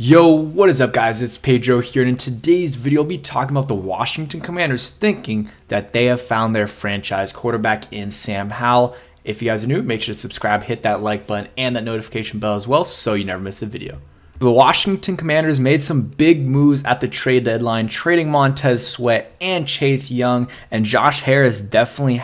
Yo, what is up guys? It's Pedro here, and in today's video I'll be talking about the Washington Commanders thinking that they have found their franchise quarterback in Sam Howell. If you guys are new, make sure to subscribe, hit that like button and that notification bell as well so you never miss a video. The Washington Commanders made some big moves at the trade deadline, trading Montez Sweat and Chase Young, and Josh Harris definitely,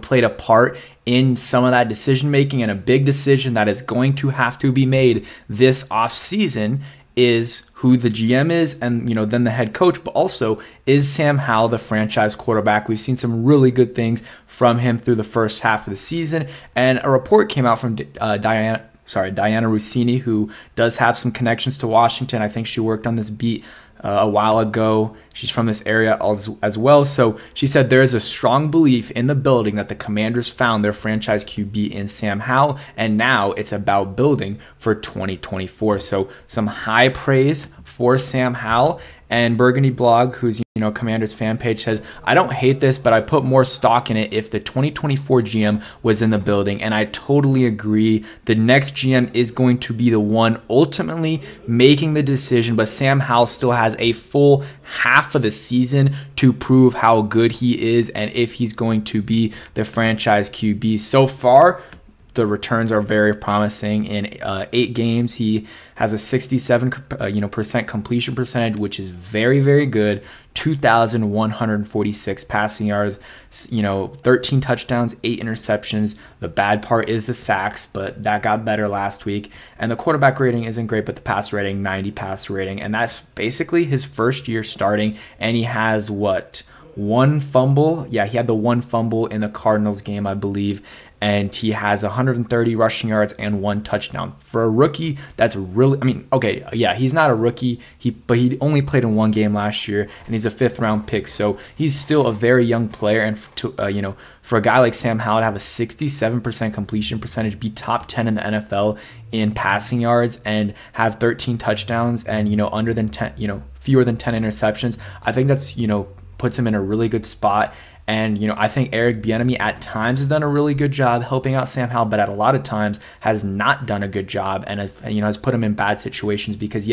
played a part in some of that decision making, and a big decision that is going to have to be made this offseason is who the GM is and then the head coach, but also is Sam Howell the franchise quarterback. We've seen some really good things from him through the first half of the season, and a report came out from Diana Rossini, who does have some connections to Washington. I think she worked on this beat a while ago. She's from this area as well. So she said there is a strong belief in the building that the Commanders found their franchise QB in Sam Howell, and now it's about building for 2024. So some high praise for Sam Howell. And Burgundy Blog, who's Commanders fan page, says, "I don't hate this, but I put more stock in it if the 2024 GM was in the building." And I totally agree. The next GM is going to be the one ultimately making the decision, but Sam Howell still has a full half of the season to prove how good he is and if he's going to be the franchise QB. So far, the returns are very promising. In 8 games, he has a 67% completion percentage, which is very, very good. 2,146 passing yards, 13 touchdowns, 8 interceptions. The bad part is the sacks, but that got better last week. And the quarterback rating isn't great, but the pass rating, 90 pass rating. And that's basically his first year starting. And he has one fumble? Yeah, he had the one fumble in the Cardinals game, I believe. And he has 130 rushing yards and 1 touchdown. For a rookie, that's really, he's not a rookie, but he only played in 1 game last year, and he's a 5th-round pick. So he's still a very young player. And for a guy like Sam Howell to have a 67% completion percentage, be top 10 in the NFL in passing yards, and have 13 touchdowns and fewer than 10 interceptions, I think that's puts him in a really good spot. And, I think Eric Bieniemy at times has done a really good job helping out Sam Howell, but at a lot of times has not done a good job and has put him in bad situations because,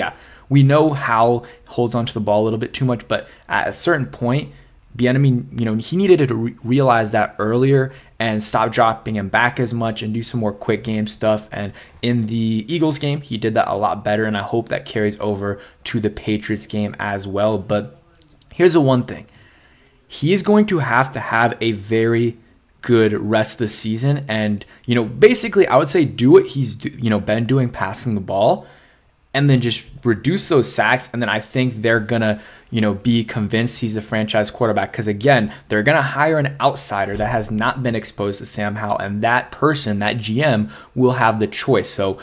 we know Howell holds onto the ball a little bit too much, but at a certain point, Bieniemy, he needed to realize that earlier and stop dropping him back as much and do some more quick game stuff. And in the Eagles game, he did that a lot better, and I hope that carries over to the Patriots game as well. But here's the one thing. He is going to have a very good rest of the season. And, basically I would say do what he's been doing, passing the ball, and then just reduce those sacks. And then I think they're going to, be convinced he's a franchise quarterback. Because again, they're going to hire an outsider that has not been exposed to Sam Howell. And that person, that GM, will have the choice. So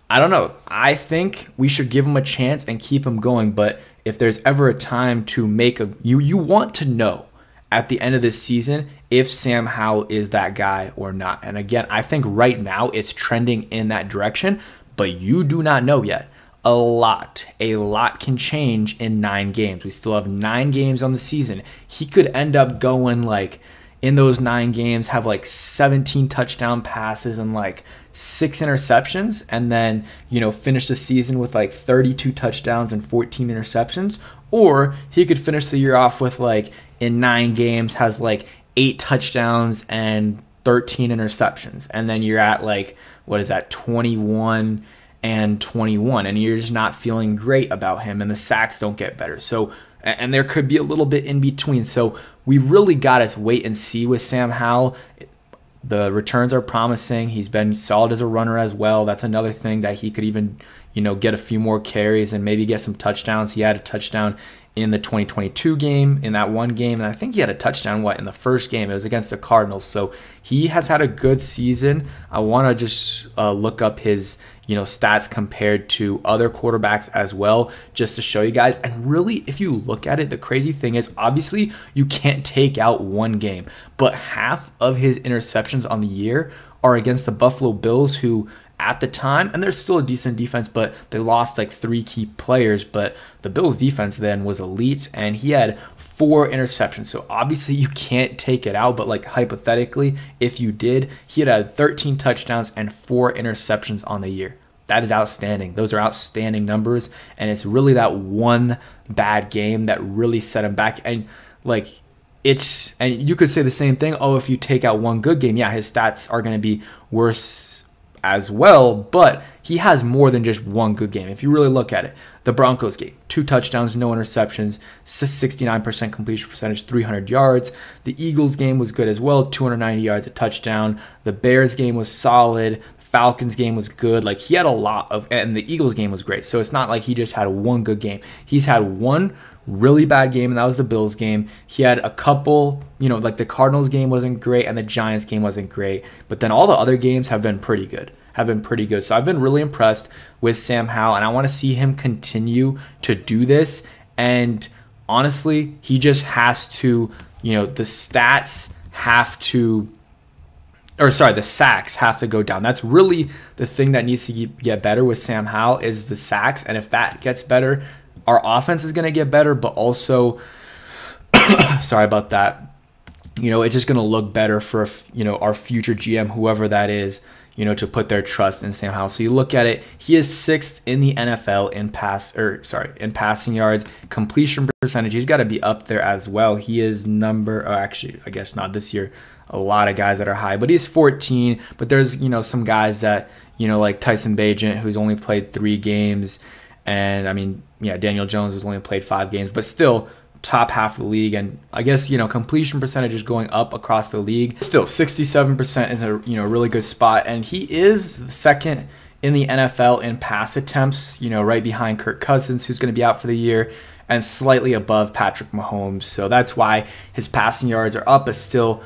I don't know. I think we should give him a chance and keep him going. But if there's ever a time to make you want to know at the end of this season if Sam Howell is that guy or not. And again, I think right now it's trending in that direction, but you do not know yet. A lot can change in 9 games. We still have 9 games on the season. He could end up going in those 9 games, have 17 touchdown passes and 6 interceptions, and then finish the season with 32 touchdowns and 14 interceptions. Or he could finish the year off with in 9 games has 8 touchdowns and 13 interceptions, and then you're at 21 and 21, and you're just not feeling great about him, and the sacks don't get better. So, and there could be a little bit in between. So we really got to wait and see with Sam Howell. The returns are promising. He's been solid as a runner as well. That's another thing that he could even, get a few more carries and maybe get some touchdowns. He had a touchdown in the 2022 game, in that 1 game, and I think he had a touchdown, in the first game? It was against the Cardinals. So he has had a good season. I want to just look up his, stats compared to other quarterbacks as well, just to show you guys. And really, if you look at it, the crazy thing is, obviously, you can't take out 1 game, but half of his interceptions on the year are against the Buffalo Bills, who at the time, and they're still a decent defense, but they lost 3 key players. But the Bills defense then was elite, and he had 4 interceptions. So obviously you can't take it out, but hypothetically, if you did, he had 13 touchdowns and 4 interceptions on the year. that is outstanding. Those are outstanding numbers, and it's really that one bad game that really set him back. And like, and you could say the same thing. Oh, if you take out one good game, yeah, his stats are going to be worse as well, but he has more than just one good game. If you really look at it, the Broncos game, 2 touchdowns, no interceptions, 69% completion percentage, 300 yards. The Eagles game was good as well, 290 yards, a touchdown. The Bears game was solid. Falcons game was good. Like, he had a lot of, and the Eagles game was great. So it's not like he just had one good game. He's had one really bad game, and that was the Bills game. He had a couple, like the Cardinals game wasn't great and the Giants game wasn't great, but then all the other games have been pretty good. So I've been really impressed with Sam Howell, and I want to see him continue to do this. And honestly, he just has to, the stats have to, the sacks have to go down. That's really the thing that needs to get better with Sam Howell, is the sacks. And if that gets better, our offense is going to get better, but also, sorry about that, it's just going to look better for, our future GM, whoever that is, to put their trust in Sam Howell. So you look at it, he is 6th in the NFL in passing yards, completion percentage. He's got to be up there as well. He is actually, I guess not this year, a lot of guys that are high, but he's 14. But there's, some guys that, like Tyson Bagent, who's only played 3 games. And I mean, Daniel Jones has only played 5 games, but still top half of the league. And I guess, completion percentage is going up across the league. Still 67% is a, really good spot. And he is 2nd in the NFL in pass attempts, right behind Kirk Cousins, who's going to be out for the year, and slightly above Patrick Mahomes. So that's why his passing yards are up, but still,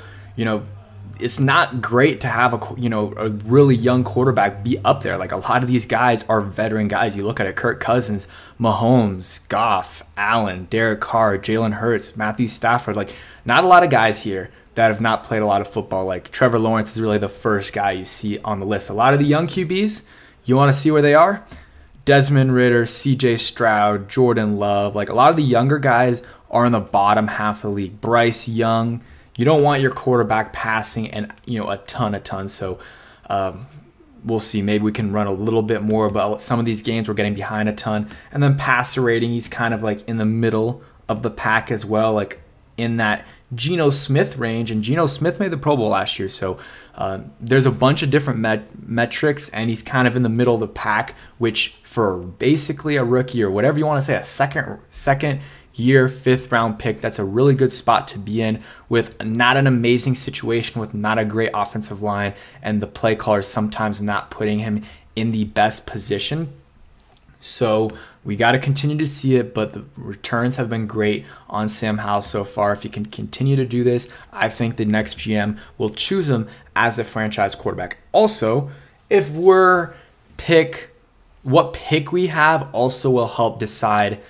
it's not great to have a really young quarterback be up there. Like, a lot of these guys are veteran guys. You look at it, Kirk Cousins, Mahomes, Goff, Allen, Derek Carr, Jalen Hurts, Matthew Stafford. Like, not a lot of guys here that have not played a lot of football. Like, Trevor Lawrence is really the first guy you see on the list. A lot of the young QBs, you want to see where they are? Desmond Ridder, CJ Stroud, Jordan Love. Like, a lot of the younger guys are in the bottom half of the league. Bryce Young. You don't want your quarterback passing and a ton. So we'll see. Maybe we can run a little bit more, but some of these games we're getting behind a ton. And then passer rating, he's kind of like in the middle of the pack as well, like in that Geno Smith range. And Geno Smith made the Pro Bowl last year, so there's a bunch of different metrics, and he's kind of in the middle of the pack, which for basically a rookie or whatever you want to say, a second year 5th round pick, that's a really good spot to be in, with not an amazing situation, with not a great offensive line, and the play caller sometimes not putting him in the best position. So we got to continue to see it, but the returns have been great on Sam Howell so far. If he can continue to do this, I think the next GM will choose him as a franchise quarterback. Also, if what pick we have also will help decide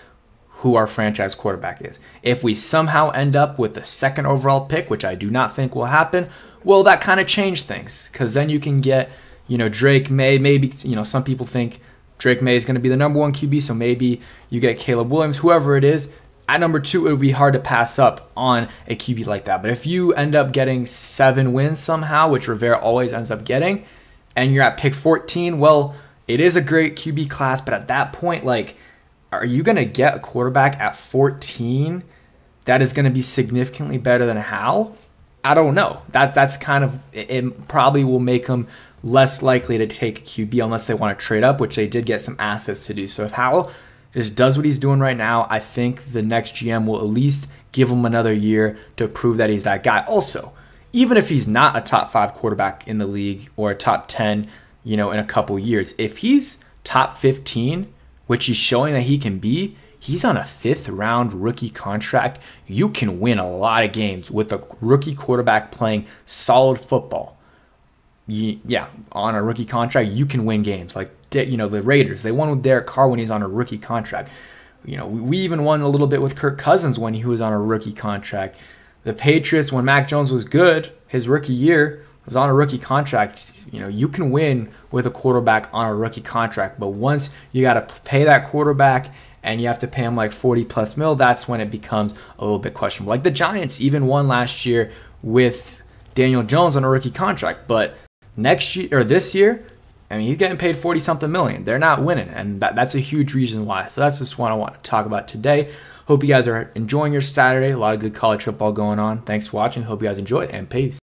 who our franchise quarterback is. If we somehow end up with the 2nd overall pick, which I do not think will happen, well, that kind of changed things, because then you can get, Drake May. Maybe, some people think Drake May is going to be the number 1 QB, so maybe you get Caleb Williams, whoever it is. At number 2, it would be hard to pass up on a QB like that. But if you end up getting 7 wins somehow, which Rivera always ends up getting, and you're at pick 14, well, it is a great QB class, but at that point, like, are you going to get a quarterback at 14 that is going to be significantly better than Howell? I don't know. That's kind of, it probably will make them less likely to take a QB unless they want to trade up, which they did get some assets to do. So if Howell just does what he's doing right now, I think the next GM will at least give him another year to prove that he's that guy. Also, even if he's not a top 5 quarterback in the league or a top 10, in a couple years, if he's top 15, which he's showing that he can be, he's on a 5th round rookie contract. You can win a lot of games with a rookie quarterback playing solid football. Yeah, on a rookie contract, you can win games. Like, the Raiders, they won with Derek Carr when he's on a rookie contract. We even won a little bit with Kirk Cousins when he was on a rookie contract. The Patriots, when Mac Jones was good, his rookie year, was on a rookie contract. You can win with a quarterback on a rookie contract, but once you got to pay that quarterback and you have to pay him like 40 plus mil, that's when it becomes a little bit questionable. Like, the Giants even won last year with Daniel Jones on a rookie contract, but this year, I mean, he's getting paid 40-something million. They're not winning, and that's a huge reason why. So that's just what I want to talk about today. Hope you guys are enjoying your Saturday. A lot of good college football going on. Thanks for watching. Hope you guys enjoyed, and peace.